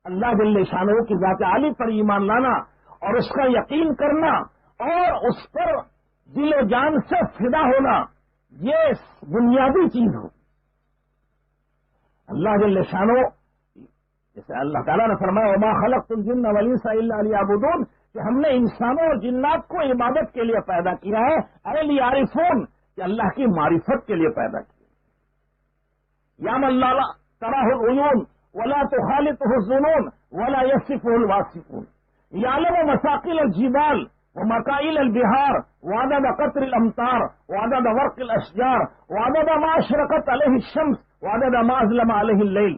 اللہ جل شانہ کی ذات عالی پر ایمان لانا اور اس کا یقین کرنا اور اس پر دل و جان سے فدا ہونا، یہ بنیادی چیز ہو۔ اللہ جل شانہ جیسے اللہ تعالیٰ نے فرمایا وما خلقت الجن والانس الا لیعبدون، کہ ہم نے انسانوں اور جنات کو عبادت کے لیے پیدا کیا ہے، اے لیعرفون، کہ اللہ کی معرفت کے لیے پیدا کیا۔ یا من لا تراہ العیون ولا تخالطه الظنون ولا يصفه الواصفون، یعلم مساقل الجبال ومکائل البحار وعدد قطر الامطار وعدد ورق الاشجار وعدد ما اشرقت علیہ الشمس وعدد ما اظلم علیہ اللیل،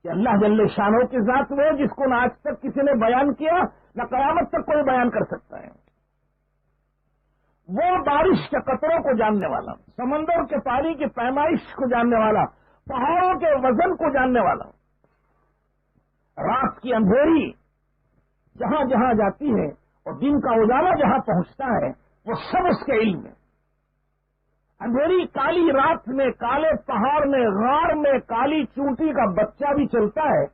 کہ اللہ جل شانہ کی ذات وہ جس کو نہ آج تک کسی نے بیان کیا نہ قیامت تک کوئی بیان کر سکتا ہے۔ وہ بارش کے قطروں کو جاننے والا، سمندر کے پانی کی پیمائش کو جاننے والا، پہاڑوں کے وزن کو جاننے والا، رات کی اندھیری جہاں جہاں جاتی ہے اور دن کا اجالا جہاں پہنچتا ہے وہ سب اس کے علم میں۔ اندھیری کالی رات میں، کالے پہاڑ میں، غار میں کالی چونٹی کا بچہ بھی چلتا ہے،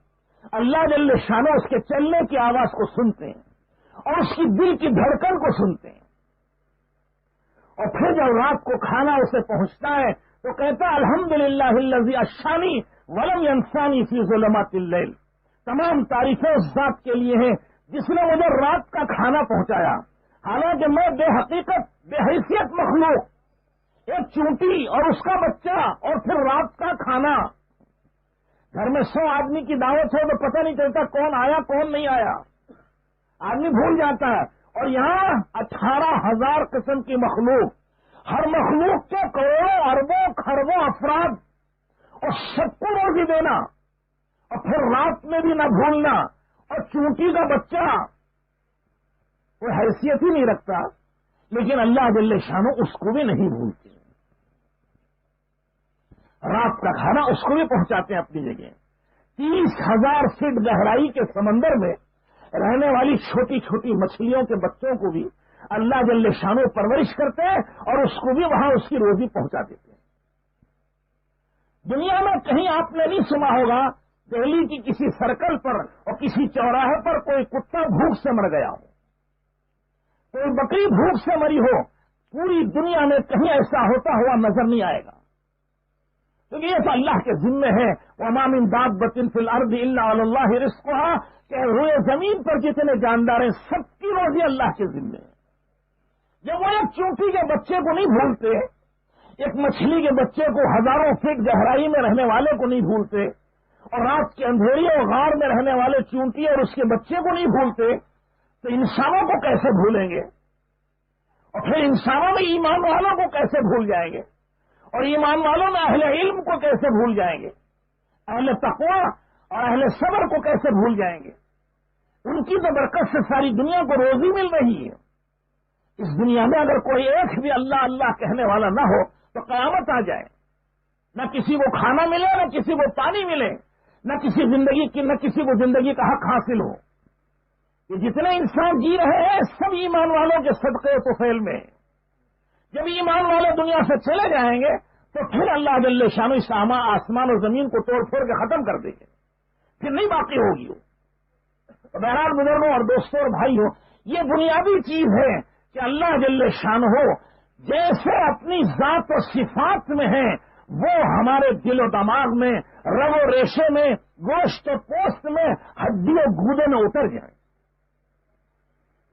اللہ جل شانہ اس کے چلنے کی آواز کو سنتے ہیں اور اس کی دل کی دھڑکن کو سنتے ہیں، اور پھر جب رات کو کھانا اسے پہنچتا ہے تو کہتا ہے الحمدللہ الذی اشانی ولم ینسانی فی ظلمات اللیل، تمام تعریفیں اس ذات کے لیے ہیں جس نے مجھے رات کا کھانا پہنچایا، حالانکہ میں بے حقیقت بے حیثیت مخلوق، ایک چونٹی اور اس کا بچہ اور پھر رات کا کھانا۔ گھر میں 100 آدمی کی دعوت ہو تو پتہ نہیں چلتا کون آیا کون نہیں آیا، آدمی بھول جاتا ہے، اور یہاں 18,000 قسم کی مخلوق، ہر مخلوق کے کروڑوں اربوں خربوں افراد، اور سب کو روزی دینا، اور پھر رات میں بھی نہ بھولنا، اور چونٹی کا بچہ وہ حیثیت ہی نہیں رکھتا، لیکن اللہ جل شانہ اس کو بھی نہیں بھولتے، رات کا کھانا اس کو بھی پہنچاتے ہیں اپنی جگہ۔ 30,000 فٹ گہرائی کے سمندر میں رہنے والی چھوٹی چھوٹی مچھلیوں کے بچوں کو بھی اللہ جل شانہ پرورش کرتے ہیں اور اس کو بھی وہاں اس کی روزی پہنچا دیتے ہیں۔ دنیا میں کہیں آپ نے نہیں سنا ہوگا دہلی کی کسی سرکل پر اور کسی چوراہے پر کوئی کتا بھوک سے مر گیا ہو، کوئی بکری بھوک سے مری ہو، پوری دنیا میں کہیں ایسا ہوتا ہوا نظر نہیں آئے گا، کیونکہ یہ تو اللہ کے ذمے ہے۔ وَمَا مِن دَابَّةٍ فِي الْأَرْضِ إِلَّا عَلَى اللَّهِ رِزْقُهَا، کہ روئے زمین پر جتنے جاندار ہیں سب کی روزی اللہ کے ذمے ہے۔ جب وہ ایک چونٹی کے بچے کو نہیں بھولتے، ایک مچھلی کے بچے کو ہزاروں فٹ گہرائی میں رہنے والے کو نہیں بھولتے، اور رات کے اندھیری اور غار میں رہنے والے چونٹی اور اس کے بچے کو نہیں بھولتے، تو انسانوں کو کیسے بھولیں گے؟ اور پھر انسانوں میں ایمان والوں کو کیسے بھول جائیں گے؟ اور ایمان والوں میں اہل علم کو کیسے بھول جائیں گے؟ اہل تقوی اور اہل صبر کو کیسے بھول جائیں گے؟ ان کی تو برکت سے ساری دنیا کو روزی مل رہی ہے۔ اس دنیا میں اگر کوئی ایک بھی اللہ اللہ کہنے والا نہ ہو تو قیامت آ جائے، نہ کسی کو کھانا ملے نہ کسی کو پانی ملے، نہ کسی کو زندگی کا حق حاصل ہو۔ یہ جتنے انسان جی رہے ہیں سب ایمان والوں کے صدقے تو فیل میں ہیں۔ جب ایمان والے دنیا سے چلے جائیں گے تو پھر اللہ جل شانہ اس آسمان اور زمین کو توڑ پھوڑ کے ختم کر دیں گے، پھر نہیں باقی ہوگی وہ۔ بہرحال بزرگوں اور دوستوں اور بھائیوں، یہ بنیادی چیز ہے کہ اللہ جل شانہ جیسے اپنی ذات و صفات میں ہیں وہ ہمارے دل و دماغ میں، رگ و ریشے میں، گوشت و پوست میں، ہڈی و گودے میں اتر جائیں،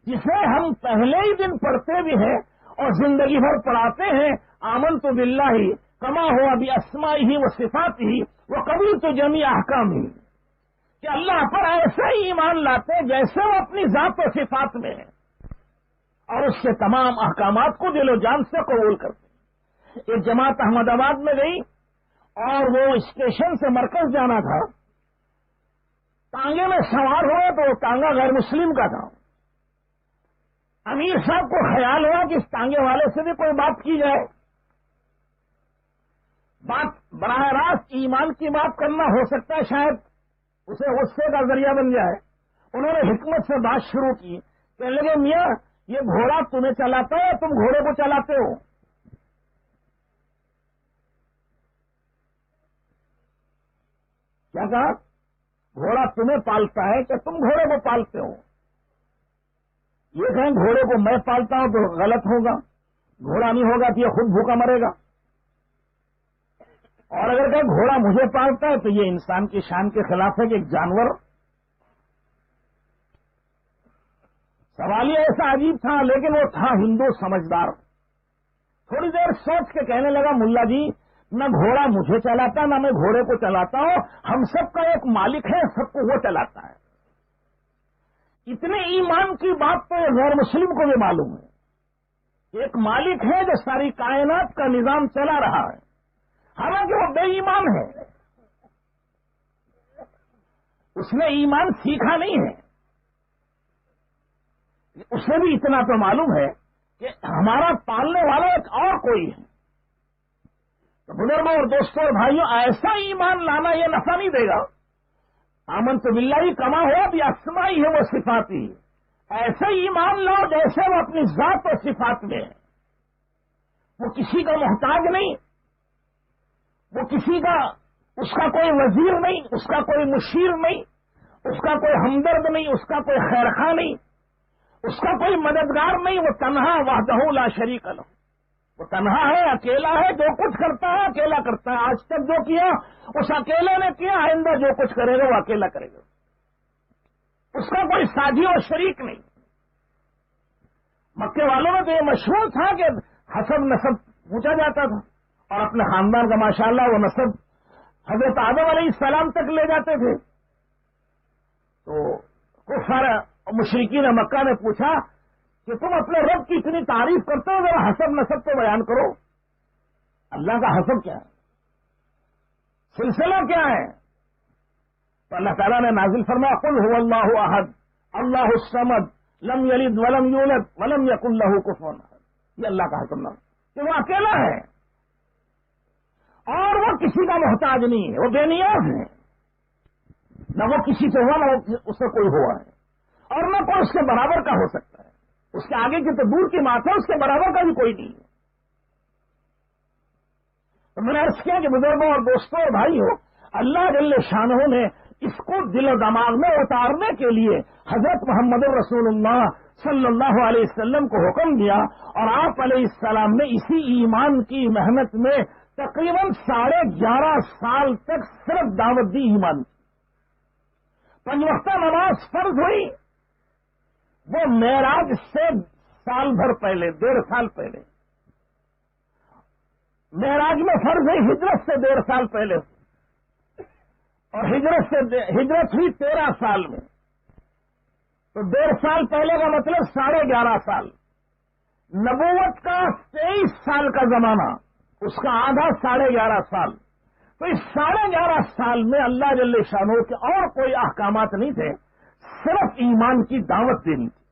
جسے ہم پہلے ہی دن پڑھتے بھی ہیں اور زندگی بھر پڑھاتے ہیں، آمنت باللہ کما ہوا باسمائہ و صفاتہ وقبلت جمیع احکامہ، کہ اللہ پر ایسے ہی ایمان لاتے جیسے وہ اپنی ذات و صفات میں ہیں، اور اس سے تمام احکامات کو دل و جان سے قبول کرتے ہیں۔ ایک جماعت احمد آباد میں گئی اور وہ اسٹیشن سے مرکز جانا تھا، ٹانگے میں سوار ہوئے تو وہ ٹانگا غیر مسلم کا تھا۔ امیر صاحب کو خیال ہوا کہ اس ٹانگے والے سے بھی کوئی بات کی جائے، بات براہ راست ایمان کی بات کرنا ہو سکتا ہے شاید اسے غصے کا ذریعہ بن جائے۔ انہوں نے حکمت سے بات شروع کی، کہنے لگے میاں یہ گھوڑا تمہیں چلاتا ہے یا تم گھوڑے کو چلاتے ہو؟ کیا کہا؟ گھوڑا تمہیں پالتا ہے کہ تم گھوڑے کو پالتے ہو؟ یہ کہیں گھوڑے کو میں پالتا ہوں تو غلط ہوگا، گھوڑا نہیں ہوگا تو یہ خود بھوکا مرے گا، اور اگر کہ گھوڑا مجھے پالتا ہے تو یہ انسان کی شان کے خلاف ہے کہ ایک جانور۔ سوال یہ ایسا عجیب تھا، لیکن وہ تھا ہندو سمجھدار۔ تھوڑی دیر سوچ کے کہنے لگا ملا جی نہ گھوڑا مجھے چلاتا نہ میں گھوڑے کو چلاتا ہوں، ہم سب کا ایک مالک ہے، سب کو وہ چلاتا ہے۔ اتنے ایمان کی بات تو غیر مسلم کو بھی معلوم ہے، ایک مالک ہے جو ساری کائنات کا نظام چلا رہا ہے، حالانکہ وہ بے ایمان ہے، اس نے ایمان سیکھا نہیں ہے۔ اسے بھی اتنا تو معلوم ہے کہ ہمارا پالنے والا ایک اور کوئی ہے۔ تو بزرگوں اور دوستوں اور بھائیوں، ایسا ایمان لانا یہ نفع نہیں دے گا۔ آمنت باللہ کما ہو بھی اسمائی ہے وہ صفاتی، ایسا ایمان لاؤ جیسے وہ اپنی ذات و صفات میں ہے، وہ کسی کا محتاج نہیں، وہ کسی کا، اس کا کوئی وزیر نہیں، اس کا کوئی مشیر نہیں، اس کا کوئی ہمدرد نہیں، اس کا کوئی خیرخواہ نہیں، اس کا کوئی مددگار نہیں، وہ تنہا وحدہ لا شریک لہ، وہ تنہا ہے، اکیلا ہے، جو کچھ کرتا ہے اکیلا کرتا ہے، آج تک جو کیا اس اکیلے نے کیا، آئندہ جو کچھ کرے گا وہ اکیلا کرے گا، اس کا کوئی ساتھی اور شریک نہیں۔ مکے والوں میں تو یہ مشہور تھا کہ حسب نسب پوچھا جاتا تھا، اور اپنے خاندان کا ماشاءاللہ وہ نسب حضرت آدم علیہ السلام تک لے جاتے تھے۔ تو کفار مشرکین مکہ نے پوچھا کہ تم اپنے رب کی اتنی تعریف کرتے ہو، ذرا حسب نسب تو بیان کرو، اللہ کا حسب کیا ہے، سلسلہ کیا ہے؟ تو اللہ تعالیٰ نے نازل فرمایا قل هو اللہ احد اللہ الصمد لم یلد ولم یولد ولم یکن لہ کفوا احد، یہ اللہ کا حسب نام کہ وہ اکیلا ہے اور وہ کسی کا محتاج نہیں ہے، وہ بے نیاز ہے، نہ وہ کسی سے ہوا نہ اس سے کوئی ہوا ہے، اور نہ کوئی اس کے برابر کا ہو سکتا ہے، اس کے آگے کی تو دور کی بات ہے، اس کے برابر کا بھی کوئی نہیں ہے۔ تو میں نے عرض کیا کہ بزرگوں اور دوستوں اور بھائیوں، اللہ جل شانہ نے اس کو دل و دماغ میں اتارنے کے لیے حضرت محمد رسول اللہ صلی اللہ علیہ وسلم کو حکم دیا، اور آپ علیہ السلام نے اسی ایمان کی محنت میں تقریباً 11.5 سال تک صرف دعوت دی ایمان کی۔ 5 وقتہ نماز فرض ہوئی وہ معراج سے سال بھر پہلے، 1.5 سال پہلے، معراج میں فرض ہوئی ہجرت سے 1.5 سال پہلے، اور ہجرت ہوئی 13 سال میں، تو 1.5 سال پہلے کا مطلب 11.5 سال، نبوت کا 23 سال کا زمانہ، اس کا آدھا 11.5 سال، تو اس 11.5 سال میں اللہ جل شانہ کے اور کوئی احکامات نہیں تھے، صرف ایمان کی دعوت دینی تھی۔